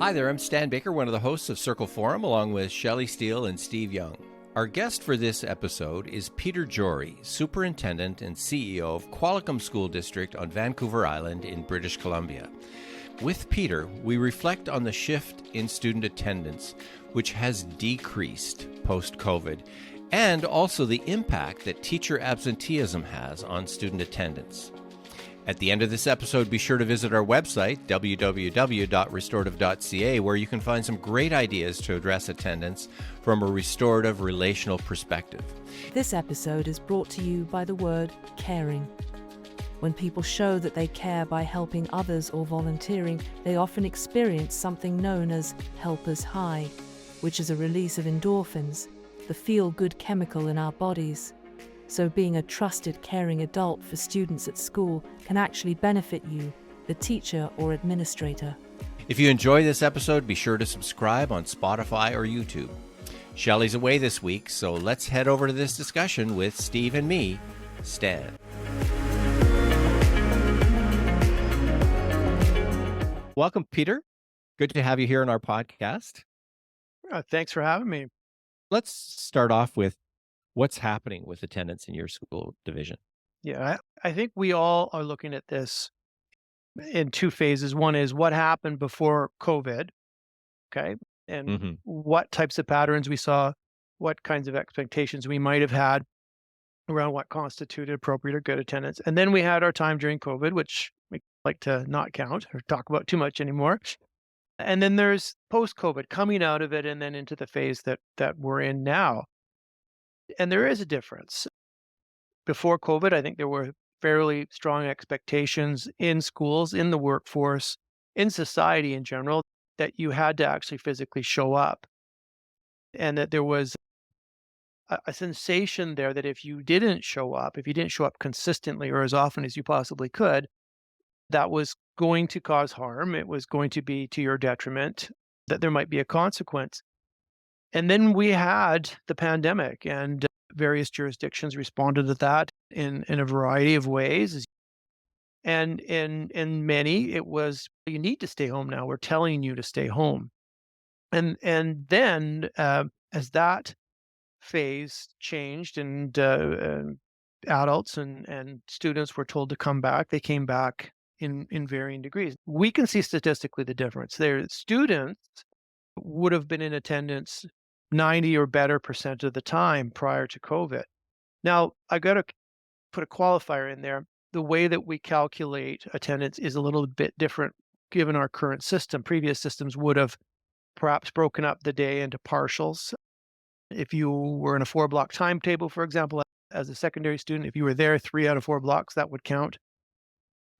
Hi there, I'm Stan Baker, one of the hosts of Circle Forum, along with Shelley Steele and Steve Young. Our guest for this episode is Peter Jory, Superintendent and CEO of Qualicum School District on Vancouver Island in British Columbia. With Peter, we reflect on the shift in student attendance, which has decreased post-COVID, and also the impact that teacher absenteeism has on student attendance. At the end of this episode, be sure to visit our website, www.restorative.ca, where you can find some great ideas to address attendance from a restorative relational perspective. This episode is brought to you by the word caring. When people show that they care by helping others or volunteering, they often experience something known as helper's high, which is a release of endorphins, the feel-good chemical in our bodies. So being a trusted, caring adult for students at school can actually benefit you, the teacher or administrator. If you enjoy this episode, be sure to subscribe on Spotify or YouTube. Shelley's away this week, so let's head over to this discussion with Steve and me, Stan. Welcome, Peter. Good to have you here on our podcast. Thanks for having me. Let's start off with what's happening with attendance in your school division. Yeah, I think we all are looking at this in two phases. One is what happened before COVID, okay, and what types of patterns we saw, what kinds of expectations we might have had around what constituted appropriate or good attendance. And then we had our time during COVID, which we like to not count or talk about too much anymore. And then there's post-COVID, coming out of it and then into the phase that we're in now. And there is a difference. Before COVID, I think there were fairly strong expectations in schools, in the workforce, in society in general, that you had to actually physically show up. And that there was a sensation there that if you didn't show up consistently or as often as you possibly could, that was going to cause harm. It was going to be to your detriment, that there might be a consequence. And then we had the pandemic, and various jurisdictions responded to that in a variety of ways. And in many, it was, you need to stay home now. We're telling you to stay home. And then as that phase changed and adults and students were told to come back, they came back in varying degrees. We can see statistically the difference there. Students would have been in attendance 90 or better percent of the time prior to COVID. Now, I got to put a qualifier in there. The way that we calculate attendance is a little bit different given our current system. Previous systems would have perhaps broken up the day into partials. If you were in a 4-block timetable, for example, as a secondary student, if you were there 3 out of 4 blocks, that would count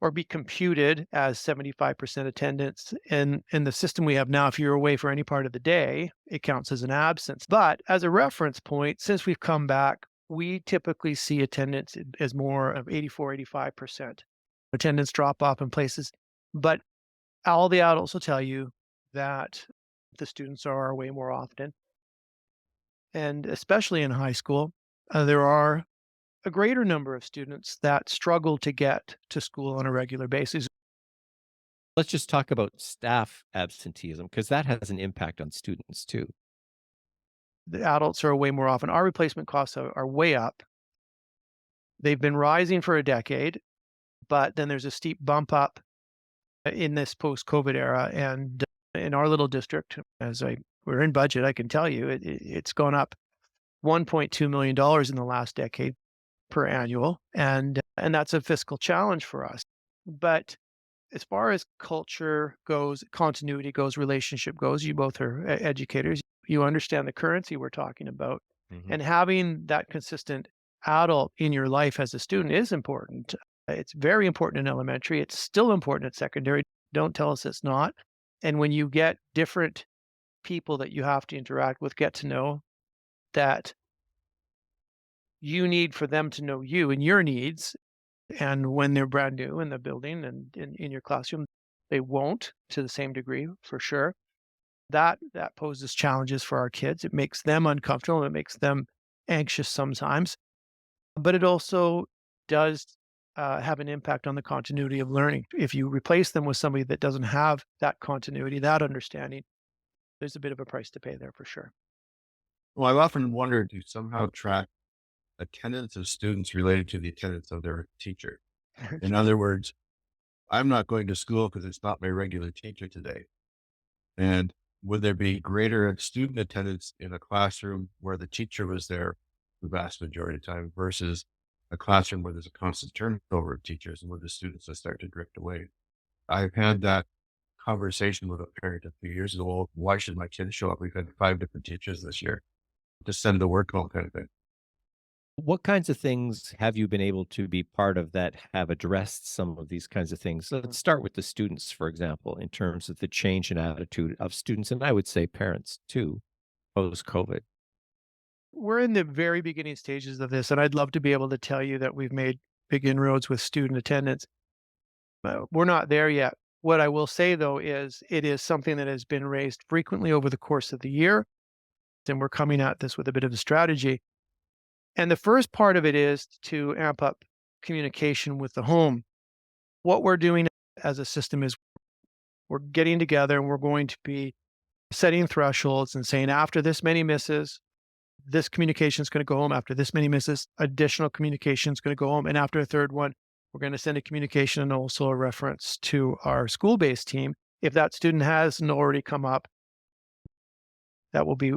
or be computed as 75% attendance. And in the system we have now, if you're away for any part of the day, it counts as an absence. But as a reference point, since we've come back, we typically see attendance as more of 84, 85%. Attendance drop off in places. But all the adults will tell you that the students are away more often. And especially in high school, there are a greater number of students that struggle to get to school on a regular basis. Let's just talk about staff absenteeism, because that has an impact on students too. The adults are away more often. Our replacement costs are way up. They've been rising for a decade, but then there's a steep bump up in this post-COVID era. And in our little district, we're in budget, I can tell you, it's gone up $1.2 million in the last decade per annual, and that's a fiscal challenge for us. But as far as culture goes, continuity goes, relationship goes, you both are educators, you understand the currency we're talking about. And having that consistent adult in your life as a student is important. It's very important in elementary. It's still important at secondary. Don't tell us it's not. And when you get different people that you have to interact with, get to know, that you need for them to know you and your needs. And when they're brand new in the building and in your classroom, they won't to the same degree, for sure. That poses challenges for our kids. It makes them uncomfortable. It makes them anxious sometimes. But it also does have an impact on the continuity of learning. If you replace them with somebody that doesn't have that continuity, that understanding, there's a bit of a price to pay there for sure. Well, I've often wondered to somehow track attendance of students related to the attendance of their teacher. In other words, I'm not going to school because it's not my regular teacher today. And would there be greater student attendance in a classroom where the teacher was there the vast majority of the time versus a classroom where there's a constant turnover of teachers and where the students will start to drift away? I've had that conversation with a parent a few years ago. Well, why should my kid show up? We've had 5 different teachers this year. Just send the work home kind of thing. What kinds of things have you been able to be part of that have addressed some of these kinds of things? Let's start with the students, for example, in terms of the change in attitude of students, and I would say parents too, post-COVID. We're in the very beginning stages of this, and I'd love to be able to tell you that we've made big inroads with student attendance. We're not there yet. What I will say, though, is it is something that has been raised frequently over the course of the year, and we're coming at this with a bit of a strategy. And the first part of it is to amp up communication with the home. What we're doing as a system is we're getting together and we're going to be setting thresholds and saying after this many misses, this communication is going to go home. After this many misses, additional communication is going to go home. And after a third one, we're going to send a communication and also a reference to our school-based team. If that student hasn't already come up, that will be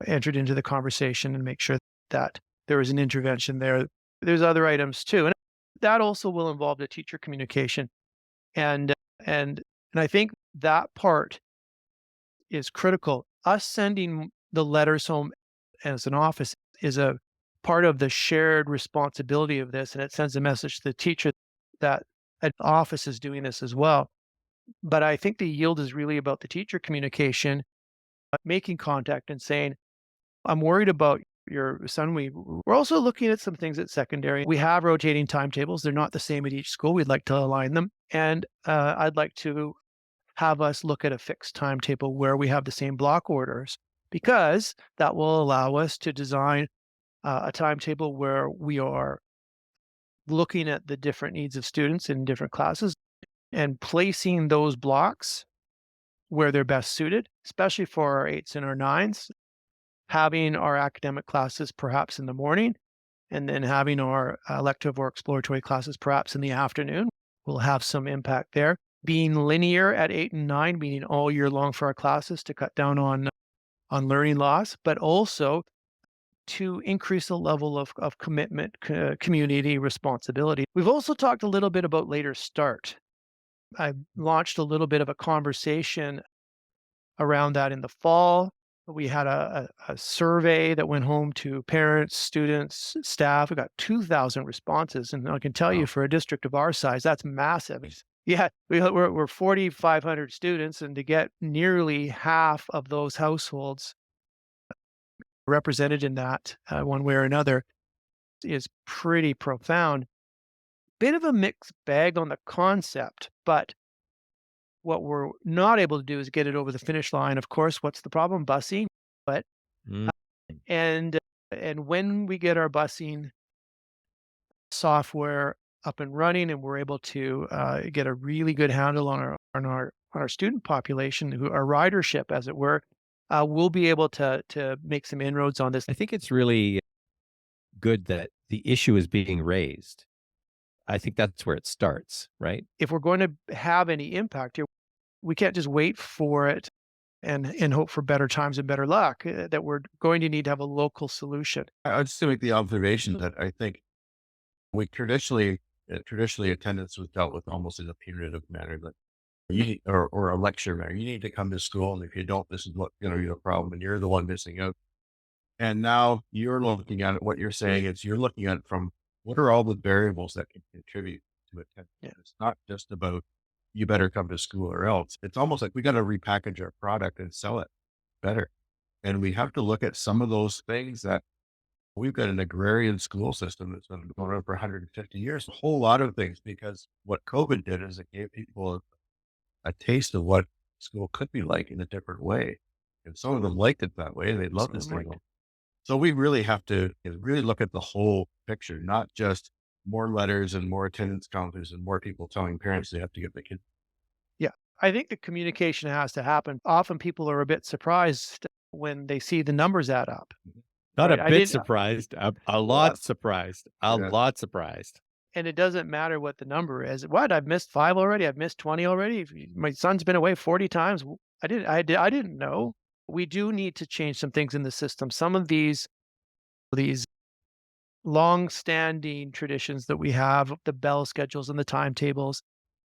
entered into the conversation and make sure that there is an intervention there. There's other items too. And that also will involve the teacher communication. And I think that part is critical. Us sending the letters home as an office is a part of the shared responsibility of this. And it sends a message to the teacher that an office is doing this as well. But I think the yield is really about the teacher communication, making contact and saying, I'm worried about your son. We're also looking at some things at secondary. We have rotating timetables. They're not the same at each school. We'd like to align them. And I'd like to have us look at a fixed timetable where we have the same block orders, because that will allow us to design a timetable where we are looking at the different needs of students in different classes and placing those blocks where they're best suited, especially for our 8s and our 9s. Having our academic classes perhaps in the morning, and then having our elective or exploratory classes perhaps in the afternoon will have some impact there. Being linear at 8 and 9, meaning all year long for our classes to cut down on learning loss, but also to increase the level of commitment, community responsibility. We've also talked a little bit about later start. I launched a little bit of a conversation around that in the fall. We had a survey that went home to parents, students, staff. We got 2,000 responses. And I can tell you, for a district of our size, that's massive. Yeah, we're 4,500 students, and to get nearly half of those households represented in that one way or another is pretty profound. Bit of a mixed bag on the concept, but what we're not able to do is get it over the finish line. Of course, what's the problem? Busing. But and when we get our busing software up and running, and we're able to get a really good handle on our student population, our ridership, as it were, we'll be able to make some inroads on this. I think it's really good that the issue is being raised. I think that's where it starts, right? If we're going to have any impact here, we can't just wait for it and hope for better times and better luck, that we're going to need to have a local solution. I just to make the observation that I think we traditionally attendance was dealt with almost in a punitive manner, that or a lecture manner. You need to come to school, and if you don't, this is what your problem, and you're the one missing out. And now you're looking at it. What you're saying is you're looking at it from what are all the variables that can contribute to attendance. Yeah. It's not just about you better come to school or else. It's almost like we got to repackage our product and sell it better. And we have to look at some of those things that we've got an agrarian school system that's been going on for 150 years, a whole lot of things, because what COVID did is it gave people a taste of what school could be like in a different way. And some of them liked it that way, and they loved this thing. So we really have to really look at the whole picture, not just more letters and more attendance counters and more people telling parents they have to get the kid. Yeah. I think the communication has to happen. Often people are a bit surprised when they see the numbers add up, Not a right? I bit didn't, surprised, a well, lot surprised, a Yeah. lot surprised. and it doesn't matter what the number is. What? I've missed 5 already. I've missed 20 already. My son's been away 40 times. I didn't know. We do need to change some things in the system. Some of these long-standing traditions that we have, the bell schedules and the timetables,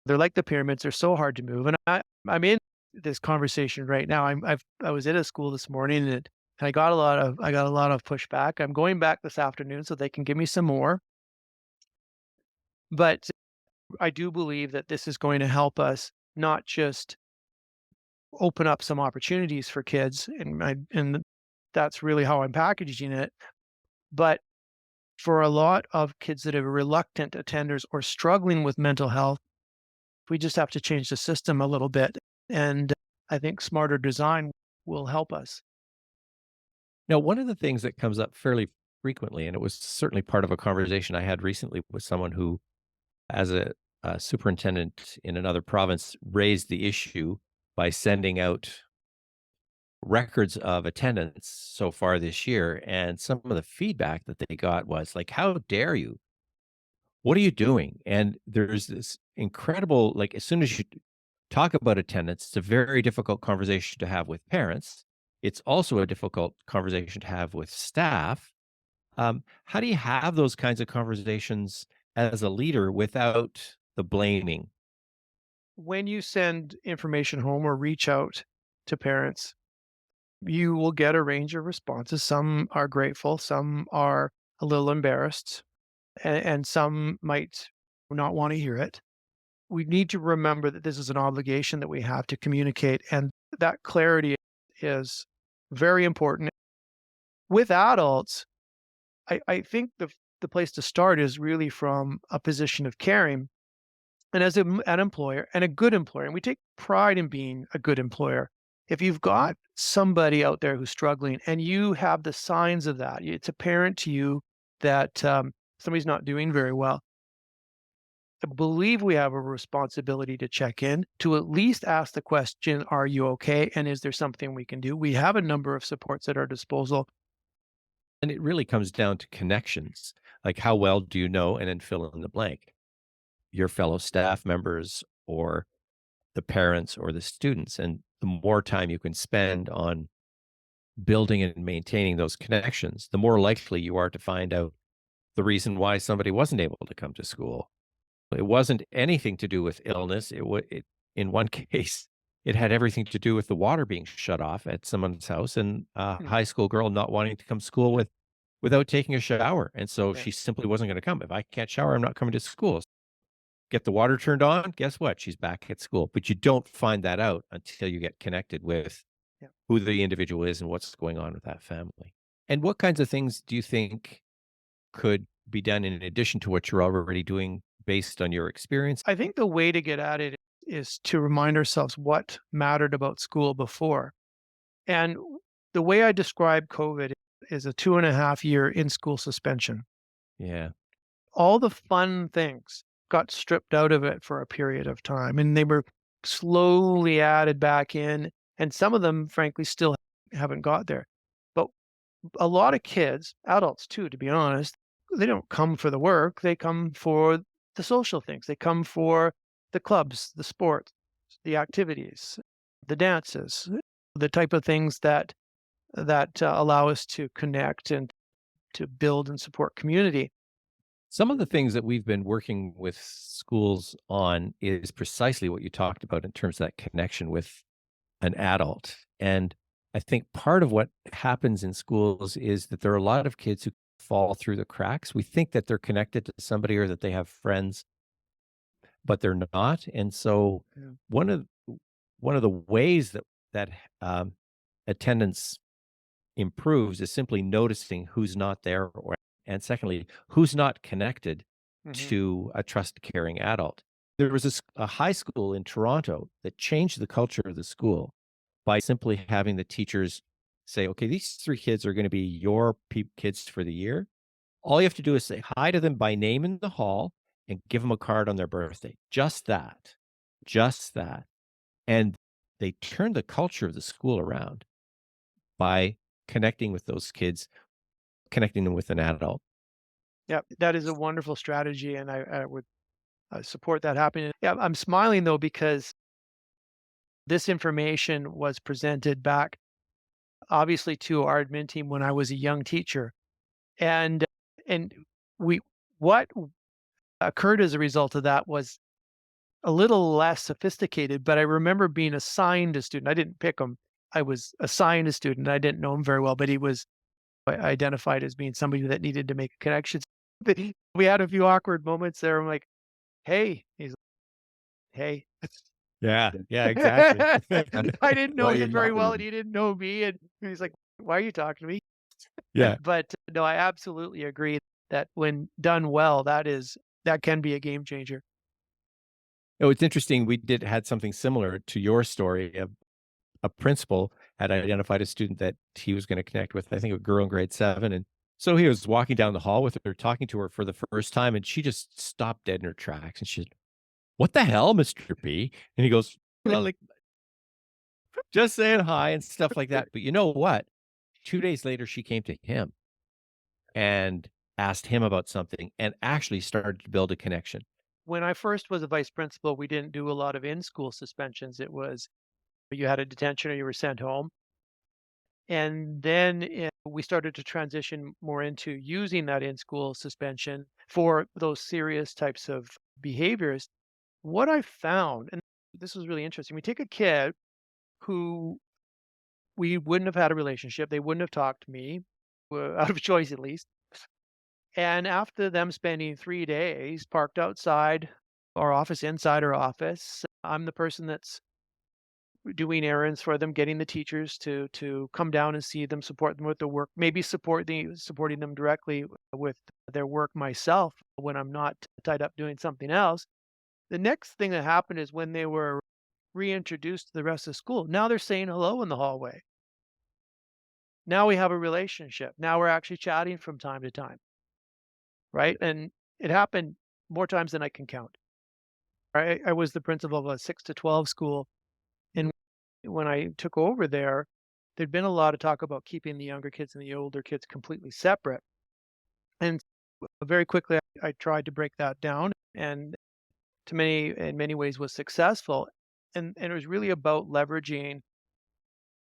they're like the pyramids. They're so hard to move. And I'm in this conversation right now. I was at a school this morning and I got a lot of pushback. I'm going back this afternoon so they can give me some more. But I do believe that this is going to help us not just open up some opportunities for kids, and that's really how I'm packaging it. But for a lot of kids that are reluctant attenders or struggling with mental health, we just have to change the system a little bit. And I think smarter design will help us. Now, one of the things that comes up fairly frequently, and it was certainly part of a conversation I had recently with someone who, as a superintendent in another province, raised the issue by sending out records of attendance so far this year. And some of the feedback that they got was like, how dare you? What are you doing? And there's this incredible, like, as soon as you talk about attendance, it's a very difficult conversation to have with parents. It's also a difficult conversation to have with staff. How do you have those kinds of conversations as a leader without the blaming? When you send information home or reach out to parents, you will get a range of responses. Some are grateful, some are a little embarrassed, and some might not want to hear it. We need to remember that this is an obligation that we have to communicate, and that clarity is very important. With adults, I think the place to start is really from a position of caring. And as an employer and a good employer, and we take pride in being a good employer. If you've got somebody out there who's struggling and you have the signs of that, it's apparent to you that somebody's not doing very well, I believe we have a responsibility to check in, to at least ask the question, are you okay? And is there something we can do? We have a number of supports at our disposal. And it really comes down to connections. Like, how well do you know, and then fill in the blank, your fellow staff members or the parents or the students. And the more time you can spend on building and maintaining those connections, the more likely you are to find out the reason why somebody wasn't able to come to school. It wasn't anything to do with illness. In one case, it had everything to do with the water being shut off at someone's house and a high school girl not wanting to come to school without taking a shower. And so Yeah. she simply wasn't going to come. If I can't shower, I'm not coming to school. Get the water turned on, guess what? She's back at school. But you don't find that out until you get connected with Yeah. who the individual is and what's going on with that family. And what kinds of things do you think could be done in addition to what you're already doing based on your experience? I think the way to get at it is to remind ourselves what mattered about school before. And the way I describe COVID is a 2.5-year in-school suspension. Yeah. All the fun things got stripped out of it for a period of time, and they were slowly added back in. And some of them, frankly, still haven't got there. But a lot of kids, adults too, to be honest, they don't come for the work. They come for the social things. They come for the clubs, the sports, the activities, the dances, the type of things that allow us to connect and to build and support community. Some of the things that we've been working with schools on is precisely what you talked about in terms of that connection with an adult. And I think part of what happens in schools is that there are a lot of kids who fall through the cracks. We think that they're connected to somebody or that they have friends, but they're not. And so Yeah. one of the ways that attendance improves is simply noticing who's not there, and secondly, who's not connected to a trusted, caring adult. There was a high school in Toronto that changed the culture of the school by simply having the teachers say, okay, these 3 kids are going to be your kids for the year. All you have to do is say hi to them by name in the hall and give them a card on their birthday. Just that. Just that. And they turn the culture of the school around by connecting with those kids, connecting them with an adult. Yeah, that is a wonderful strategy, and I would support that happening. Yeah, I'm smiling though because this information was presented back, obviously, to our admin team when I was a young teacher, and and we what occurred as a result of that was a little less sophisticated. But I remember being assigned a student. I didn't pick him. I was assigned a student. I didn't know him very well, but he was identified as being somebody that needed to make connections. We had a few awkward moments there. I'm like, "Hey," he's like, "Hey." Yeah, yeah, exactly. I didn't know Why are you him very talking well, to and me? he didn't know me, and he's like, "Why are you talking to me?" Yeah. But no, I absolutely agree that when done well, that can be a game changer. Oh, it's interesting. We had something similar to your story. A principal had identified a student that he was going to connect with, I think a girl in grade 7. And so he was walking down the hall with her, talking to her for the first time, and she just stopped dead in her tracks. And she said, "What the hell, Mr. B?" And he goes, like, just saying hi and stuff like that. But you know what? 2 days later, she came to him and asked him about something and actually started to build a connection. When I first was a vice principal, we didn't do a lot of in-school suspensions. It was you had a detention or you were sent home. And then we started to transition more into using that in-school suspension for those serious types of behaviors. What I found, and this was really interesting, we take a kid who we wouldn't have had a relationship, they wouldn't have talked to me, out of choice at least. And after them spending 3 days parked outside our office, inside our office, I'm the person that's doing errands for them, getting the teachers to come down and see them, support them with their work, maybe supporting them directly with their work myself when I'm not tied up doing something else. The next thing that happened is when they were reintroduced to the rest of school, now they're saying hello in the hallway. Now we have a relationship. Now we're actually chatting from time to time, right? And it happened more times than I can count. I was the principal of a 6 to 12 school, and when I took over there, there'd been a lot of talk about keeping the younger kids and the older kids completely separate. And very quickly, I tried to break that down, and in many ways, was successful. And it was really about leveraging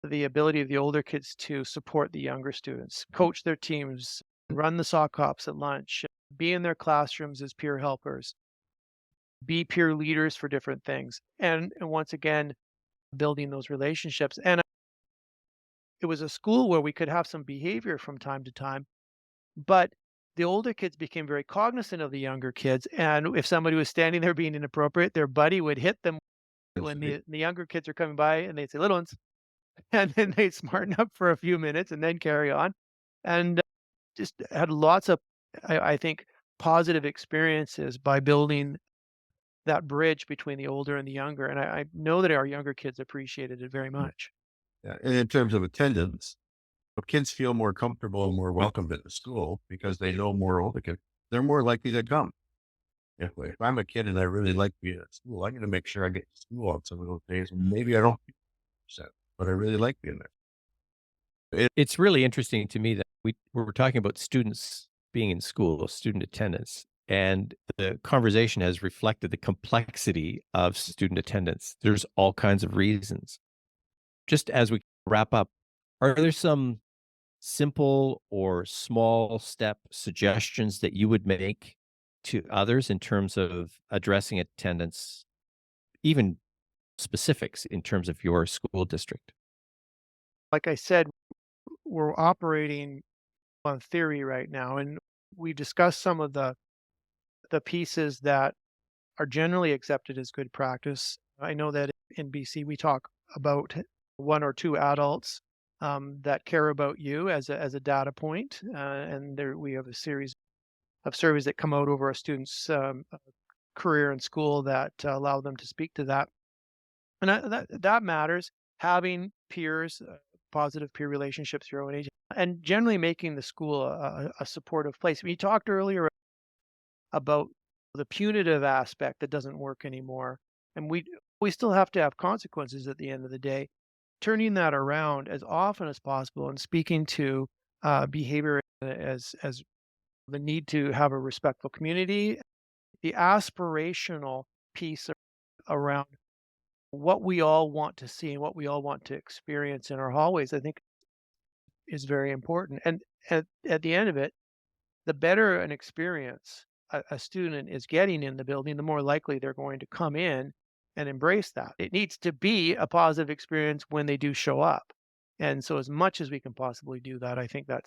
the ability of the older kids to support the younger students, coach their teams, run the sock hops at lunch, be in their classrooms as peer helpers, be peer leaders for different things. And once again, building those relationships. And it was a school where we could have some behavior from time to time, but the older kids became very cognizant of the younger kids. And if somebody was standing there being inappropriate, their buddy would hit them when the younger kids are coming by and they'd say, "Little ones," and then they'd smarten up for a few minutes and then carry on. And just had lots of, I think, positive experiences by building that bridge between the older and the younger. And I know that our younger kids appreciated it very much. Yeah. And in terms of attendance, kids feel more comfortable and more welcomed at the school because they know more older kids. They're more likely to come. If I'm a kid and I really like being at school, I'm going to make sure I get to school on some of those days. Maybe I don't, but I really like being there. It's really interesting to me that we're talking about students being in school, student attendance, and the conversation has reflected the complexity of student attendance. There's all kinds of reasons. Just as we wrap up, are there some simple or small step suggestions that you would make to others in terms of addressing attendance, even specifics in terms of your school district? Like I said, we're operating on theory right now, and we discussed some of the pieces that are generally accepted as good practice. I know that in BC we talk about one or two adults that care about you as a data point, and there we have a series of surveys that come out over a student's career in school that allow them to speak to that, and that matters. Having peers, positive peer relationships your own age, and generally making the school a supportive place. We talked earlier about the punitive aspect that doesn't work anymore, and we still have to have consequences at the end of the day. Turning that around as often as possible and speaking to behavior as the need to have a respectful community, the aspirational piece around what we all want to see and what we all want to experience in our hallways, I think is very important. And at the end of it, the better an experience a student is getting in the building, the more likely they're going to come in and embrace that. It needs to be a positive experience when they do show up. And so as much as we can possibly do that, I think that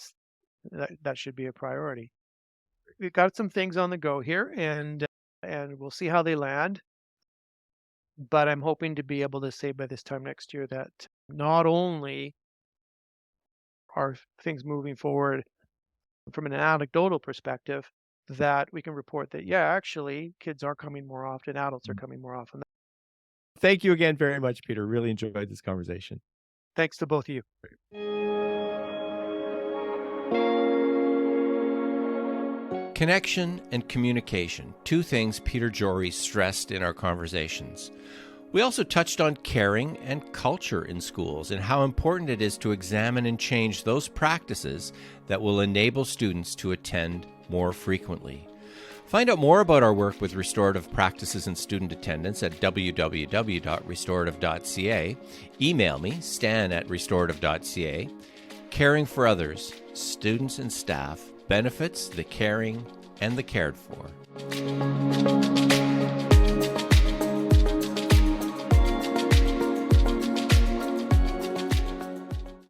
should be a priority. We've got some things on the go here, and we'll see how they land. But I'm hoping to be able to say by this time next year that not only are things moving forward from an anecdotal perspective, that we can report that, yeah, actually, kids are coming more often, adults are coming more often. Thank you again very much, Peter. Really enjoyed this conversation. Thanks to both of you. Connection and communication, two things Peter Jory stressed in our conversations. We also touched on caring and culture in schools and how important it is to examine and change those practices that will enable students to attend more frequently. Find out more about our work with restorative practices and student attendance at www.restorative.ca. Email me, stan@restorative.ca. Caring for others, students and staff, benefits the caring and the cared for.